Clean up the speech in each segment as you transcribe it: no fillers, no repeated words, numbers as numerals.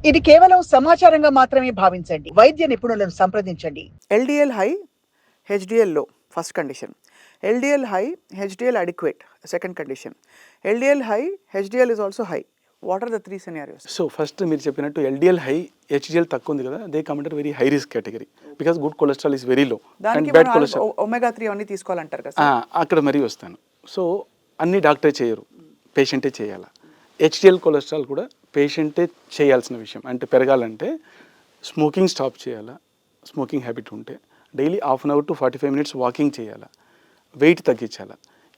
ఇది కేవలం సమాచారంగా మాత్రమే భావించండి. వైద్య నిపుణులను సంప్రదించండి. LDL high, HDL low, first condition. LDL high, HDL adequate, second condition. LDL high, HDL is also high. What are the three scenarios? So first మీరు చెప్పినట్టు LDL హై, HDL తక్కువ ఉంది కదా, they come under very high risk category because good cholesterol is very low and దానికి bad cholesterol omega 3 అన్ని తీసుకోవాలంటారు కదా. అక్కడ మరీ వస్తాను. సో అన్ని డాక్టరే చేయరు, పేషెంటే చేయాలా. HDL కొలెస్ట్రాల్ కూడా పేషెంటే చేయాల్సిన విషయం. అంటే పెరగాలంటే స్మోకింగ్ స్టాప్ చేయాలా, స్మోకింగ్ హ్యాబిట్ ఉంటే daily half an hour to 45 minutes walking చేయాలా, వెయిట్ తగ్గించాలా.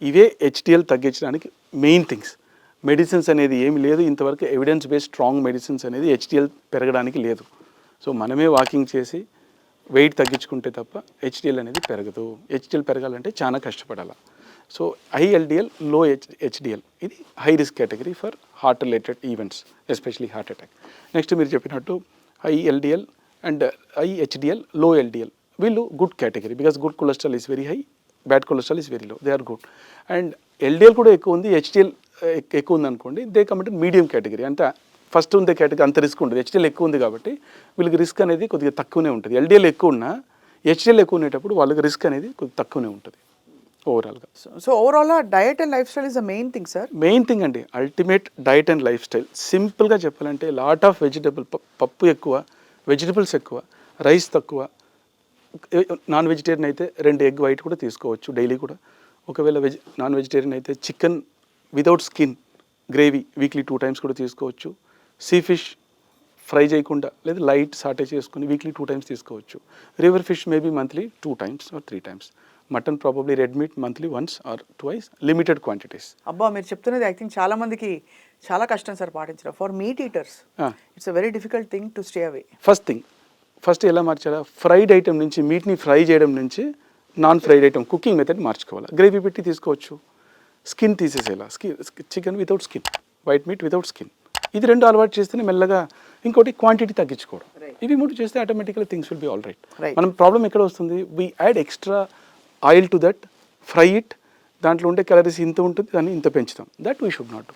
ఇవే HDL తగ్గించడానికి మెయిన్ థింగ్స్. మెడిసిన్స్ అనేది ఏమి లేదు ఇంతవరకు, ఎవిడెన్స్ బేస్డ్ స్ట్రాంగ్ మెడిసిన్స్ అనేది HDL పెరగడానికి లేదు. సో మనమే వాకింగ్ చేసి వెయిట్ తగ్గించుకుంటే తప్ప HDL అనేది పెరగదు. HDL పెరగాలంటే చాలా కష్టపడాలి. So high LDL, low HDL ఇది high risk category for heart related events, especially heart attack. Next మీరు చెప్పినట్టు high LDL and high HDL, low LDL వీళ్ళు good category because good cholesterol is very high, bad cholesterol is very low, they are good. And LDL కూడా ఎక్కువ ఉంది, HDL ఎక్కువ ఉంది అనుకోండి, they come అంటే మీడియం కేటగిరీ. అంటే ఫస్ట్ ఉండే కేటగిరీ అంత రిస్క్ ఉంటుంది. HDL ఎక్కువ ఉంది కాబట్టి వీళ్ళకి రిస్క్ అనేది కొద్దిగా తక్కువనే ఉంటుంది. LDL ఎక్కువ ఉన్నా HDL ఎక్కువ ఉండేటప్పుడు వాళ్ళకి రిస్క్ అనేది కొద్దిగా తక్కువనే ఉంటుంది ఓవరాల్గా. So overall diet and lifestyle is the main thing sir. Main thing అండి, ultimate diet and lifestyle. సింపుల్గా చెప్పాలంటే లాట్ ఆఫ్ వెజిటబుల్, పప్పు ఎక్కువ, వెజిటబుల్స్ ఎక్కువ, రైస్ తక్కువ. నాన్ వెజిటేరియన్ అయితే 2 ఎగ్ వైట్ కూడా తీసుకోవచ్చు డైలీ కూడా. ఒకవేళ నాన్ వెజిటేరియన్ అయితే chicken without skin gravy weekly 2 times కూడా తీసుకోవచ్చు. సీ ఫిష్ ఫ్రై చేయకుండా లేదా లైట్ సాటే చేసుకుని వీక్లీ 2 టైమ్స్ తీసుకోవచ్చు. River fish maybe monthly 2 times or 3 times. Mutton probably red meat monthly once or twice, limited quantities. అబ్బా మీరు చెప్తున్నది ఐ థింక్ చాలా మందికి చాలా కష్టం సార్ పాటించడం. For meat eaters it's a very difficult thing to stay away. First ఎలా మార్చాలా, ఫ్రైడ్ ఐటమ్ నుంచి, మీట్ని ఫ్రై చేయడం నుంచి non fried item cooking method మార్చుకోవాలి. గ్రేవీ పెట్టి తీసుకోవచ్చు, స్కిన్ తీసేసేలా, chicken without skin, white meat without skin. ఇది 2 అలవాటు చేస్తేనే మెల్లగా. ఇంకోటి క్వాంటిటీ తగ్గించుకోవడం. ఇవి 3 చేస్తే ఆటోమేటిక్గా things will be all right. మనం ప్రాబ్లం ఎక్కడ వస్తుంది, we add extra oil to that, fry it, దాంట్లో ఉండే క్యాలరీస్ ఇంత ఉంటుంది, దాన్ని ఇంత పెంచుతాం. That we should not do.